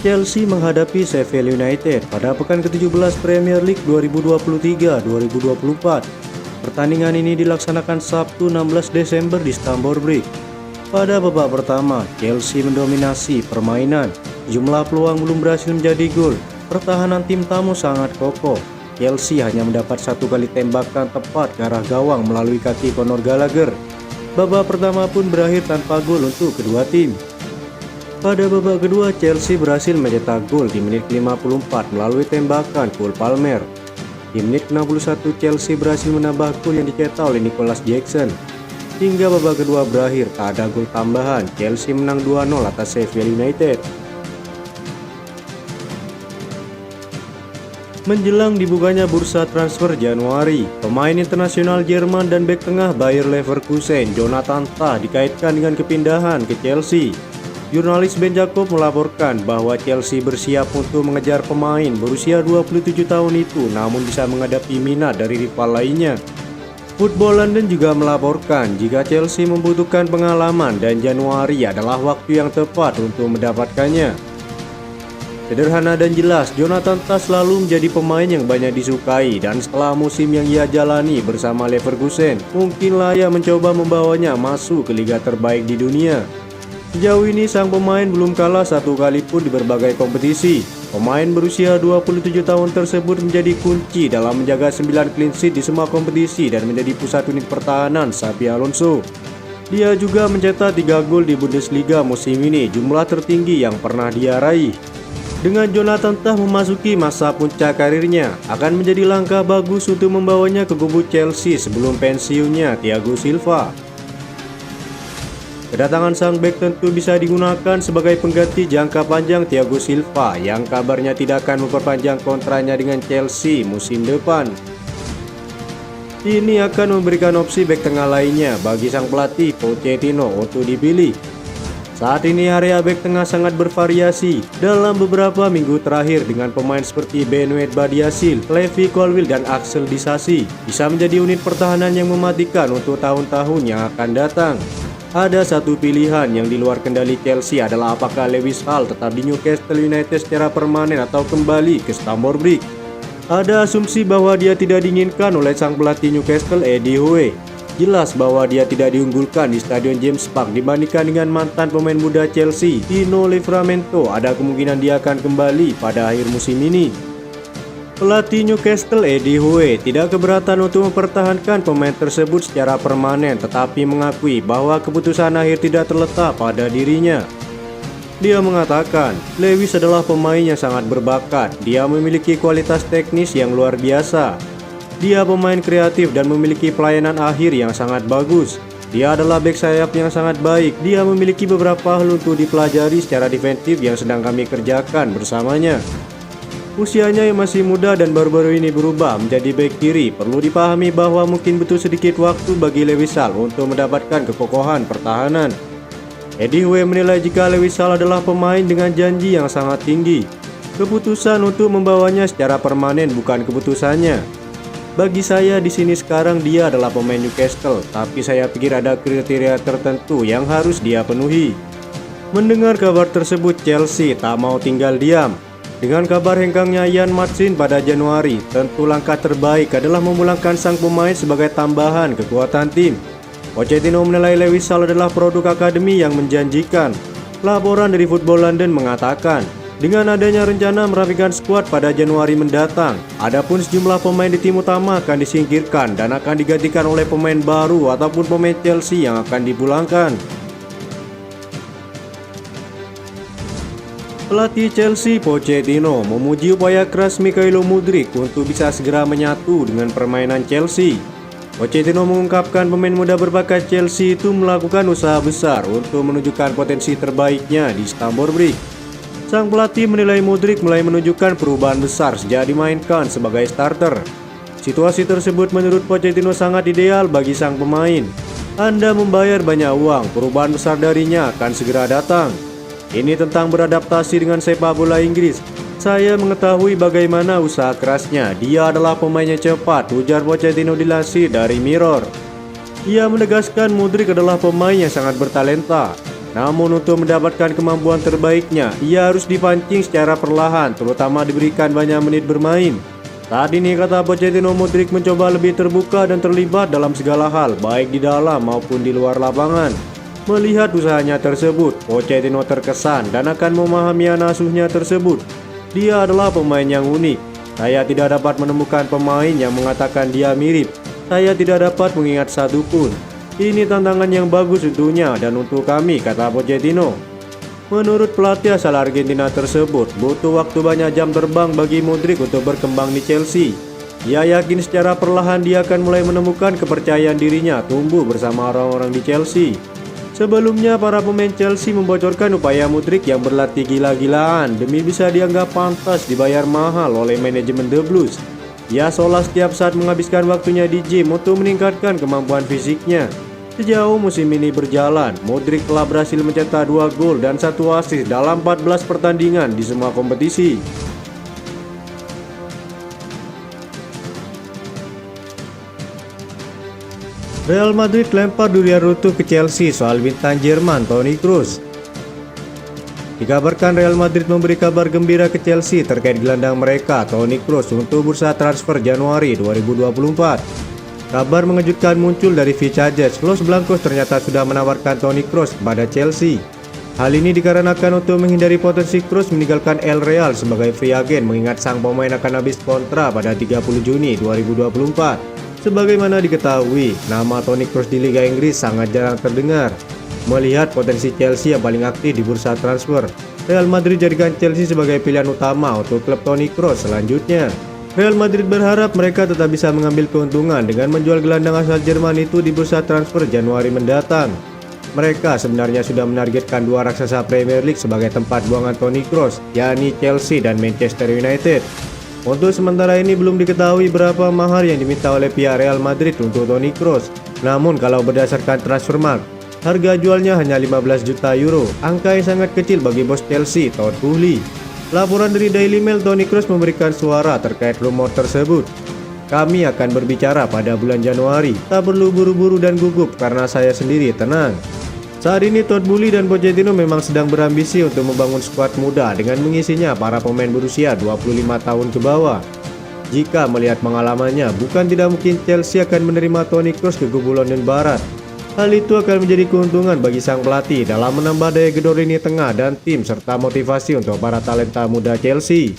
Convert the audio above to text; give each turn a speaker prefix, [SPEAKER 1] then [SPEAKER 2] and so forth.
[SPEAKER 1] Chelsea menghadapi Sheffield United pada pekan ke-17 Premier League 2023-2024. Pertandingan ini dilaksanakan Sabtu 16 Desember di Stamford Bridge. Pada babak pertama, Chelsea mendominasi permainan. Jumlah peluang belum berhasil menjadi gol. Pertahanan tim tamu sangat kokoh. Chelsea hanya mendapat satu kali tembakan tepat ke arah gawang melalui kaki Conor Gallagher. Babak pertama pun berakhir tanpa gol untuk kedua tim. Pada babak kedua, Chelsea berhasil mencetak gol di menit 54 melalui tembakan Cole Palmer. Di menit 61, Chelsea berhasil menambah gol yang dicetak oleh Nicholas Jackson. Hingga babak kedua berakhir tak ada gol tambahan, Chelsea menang 2-0 atas Sheffield United. Menjelang dibukanya bursa transfer Januari, pemain internasional Jerman dan bek tengah Bayer Leverkusen Jonathan Tah dikaitkan dengan kepindahan ke Chelsea. Jurnalis Ben Jacob melaporkan bahwa Chelsea bersiap untuk mengejar pemain berusia 27 tahun itu, namun bisa menghadapi minat dari rival lainnya. Football London juga melaporkan jika Chelsea membutuhkan pengalaman dan Januari adalah waktu yang tepat untuk mendapatkannya. Sederhana dan jelas, Jonathan Tah selalu menjadi pemain yang banyak disukai, dan setelah musim yang ia jalani bersama Leverkusen, mungkinlah ia mencoba membawanya masuk ke liga terbaik di dunia. Sejauh ini sang pemain belum kalah satu kali pun di berbagai kompetisi. Pemain berusia 27 tahun tersebut menjadi kunci dalam menjaga 9 clean sheet di semua kompetisi dan menjadi pusat unit pertahanan Xabi Alonso. Dia juga mencetak 3 gol di Bundesliga musim ini, jumlah tertinggi yang pernah dia raih. Dengan Jonathan Tah memasuki masa puncak karirnya, akan menjadi langkah bagus untuk membawanya ke kubu Chelsea sebelum pensiunnya Thiago Silva. Kedatangan sang bek tentu bisa digunakan sebagai pengganti jangka panjang Thiago Silva yang kabarnya tidak akan memperpanjang kontraknya dengan Chelsea musim depan. Ini akan memberikan opsi bek tengah lainnya bagi sang pelatih Pochettino untuk dipilih. Saat ini area bek tengah sangat bervariasi dalam beberapa minggu terakhir dengan pemain seperti Benoit Badiashile, Levi Colwill, dan Axel Disasi bisa menjadi unit pertahanan yang mematikan untuk tahun-tahun yang akan datang. Ada satu pilihan yang di luar kendali Chelsea adalah apakah Lewis Hall tetap di Newcastle United secara permanen atau kembali ke Stamford Bridge. Ada asumsi bahwa dia tidak diinginkan oleh sang pelatih Newcastle Eddie Howe. Jelas bahwa dia tidak diunggulkan di Stadion James Park dibandingkan dengan mantan pemain muda Chelsea, Tino Livramento. Ada kemungkinan dia akan kembali pada akhir musim ini. Pelatih Newcastle Eddie Howe tidak keberatan untuk mempertahankan pemain tersebut secara permanen, tetapi mengakui bahwa keputusan akhir tidak terletak pada dirinya. Dia mengatakan, Lewis adalah pemain yang sangat berbakat, dia memiliki kualitas teknis yang luar biasa. Dia pemain kreatif dan memiliki pelayanan akhir yang sangat bagus. Dia adalah bek sayap yang sangat baik, dia memiliki beberapa hal untuk dipelajari secara defensif yang sedang kami kerjakan bersamanya. Usianya yang masih muda dan baru-baru ini berubah menjadi bek kiri, perlu dipahami bahwa mungkin butuh sedikit waktu bagi Lewis Hall untuk mendapatkan kekokohan pertahanan. Eddie Howe menilai jika Lewis Hall adalah pemain dengan janji yang sangat tinggi. Keputusan untuk membawanya secara permanen bukan keputusannya. Bagi saya di sini sekarang dia adalah pemain Newcastle, tapi saya pikir ada kriteria tertentu yang harus dia penuhi. Mendengar kabar tersebut, Chelsea tak mau tinggal diam. Dengan kabar hengkangnya Ian Maatsen pada Januari, tentu langkah terbaik adalah memulangkan sang pemain sebagai tambahan kekuatan tim. Pochettino menilai Lewis Hall adalah produk akademi yang menjanjikan. Laporan dari Football London mengatakan, dengan adanya rencana merapikan skuad pada Januari mendatang, adapun sejumlah pemain di tim utama akan disingkirkan dan akan digantikan oleh pemain baru ataupun pemain Chelsea yang akan dipulangkan. Pelatih Chelsea Pochettino memuji upaya keras Mykhailo Mudryk untuk bisa segera menyatu dengan permainan Chelsea. Pochettino mengungkapkan pemain muda berbakat Chelsea itu melakukan usaha besar untuk menunjukkan potensi terbaiknya di Stamford Bridge. Sang pelatih menilai Mudryk mulai menunjukkan perubahan besar sejak dimainkan sebagai starter. Situasi tersebut menurut Pochettino sangat ideal bagi sang pemain. Anda membayar banyak uang, perubahan besar darinya akan segera datang. Ini tentang beradaptasi dengan sepak bola Inggris. Saya mengetahui bagaimana usaha kerasnya. Dia adalah pemain yang cepat, ujar Pochettino dilansir dari Mirror. Ia menegaskan Mudryk adalah pemain yang sangat bertalenta. Namun untuk mendapatkan kemampuan terbaiknya, ia harus dipancing secara perlahan, terutama diberikan banyak menit bermain. Saat ini kata Pochettino, Modric mencoba lebih terbuka dan terlibat dalam segala hal, baik di dalam maupun di luar lapangan. Melihat usahanya tersebut, Pochettino terkesan dan akan memahami anak asuhnya tersebut. Dia adalah pemain yang unik. Saya tidak dapat menemukan pemain yang mengatakan dia mirip. Saya tidak dapat mengingat satu pun. Ini tantangan yang bagus untuknya dan untuk kami, kata Pochettino. Menurut pelatih asal Argentina tersebut, butuh waktu banyak jam terbang bagi Modric untuk berkembang di Chelsea. Ia yakin secara perlahan dia akan mulai menemukan kepercayaan dirinya tumbuh bersama orang-orang di Chelsea. Sebelumnya, para pemain Chelsea membocorkan upaya Modric yang berlatih gila-gilaan demi bisa dianggap pantas dibayar mahal oleh manajemen The Blues. Ia seolah setiap saat menghabiskan waktunya di gym untuk meningkatkan kemampuan fisiknya. Sejauh musim ini berjalan, Modric telah berhasil mencetak 2 gol dan 1 assist dalam 14 pertandingan di semua kompetisi. Real Madrid lempar durian runtuh ke Chelsea soal bintang Jerman Toni Kroos. Dikabarkan Real Madrid memberi kabar gembira ke Chelsea terkait gelandang mereka Toni Kroos untuk bursa transfer Januari 2024. Kabar mengejutkan muncul dari Vichajes. Los Blancos ternyata sudah menawarkan Toni Kroos kepada Chelsea. Hal ini dikarenakan untuk menghindari potensi Kroos meninggalkan El Real sebagai free agent, mengingat sang pemain akan habis kontrak pada 30 Juni 2024. Sebagaimana diketahui, nama Toni Kroos di Liga Inggris sangat jarang terdengar. Melihat potensi Chelsea yang paling aktif di bursa transfer, Real Madrid jadikan Chelsea sebagai pilihan utama untuk klub Toni Kroos selanjutnya. Real Madrid berharap mereka tetap bisa mengambil keuntungan dengan menjual gelandang asal Jerman itu di bursa transfer Januari mendatang. Mereka sebenarnya sudah menargetkan 2 raksasa Premier League sebagai tempat buangan Toni Kroos, yakni Chelsea dan Manchester United. Untuk sementara ini belum diketahui berapa mahar yang diminta oleh pihak Real Madrid untuk Toni Kroos. Namun kalau berdasarkan Transfermarkt, harga jualnya hanya 15 juta euro, angka yang sangat kecil bagi bos Chelsea, Todd Boehly. Laporan dari Daily Mail, Toni Kroos memberikan suara terkait rumor tersebut. Kami akan berbicara pada bulan Januari, tak perlu buru-buru dan gugup karena saya sendiri tenang. Saat ini Todd Boehly dan Pochettino memang sedang berambisi untuk membangun skuad muda dengan mengisinya para pemain berusia 25 tahun ke bawah. Jika melihat pengalamannya, bukan tidak mungkin Chelsea akan menerima Toni Kroos ke kubu London Barat. Hal itu akan menjadi keuntungan bagi sang pelatih dalam menambah daya gedor lini tengah dan tim serta motivasi untuk para talenta muda Chelsea.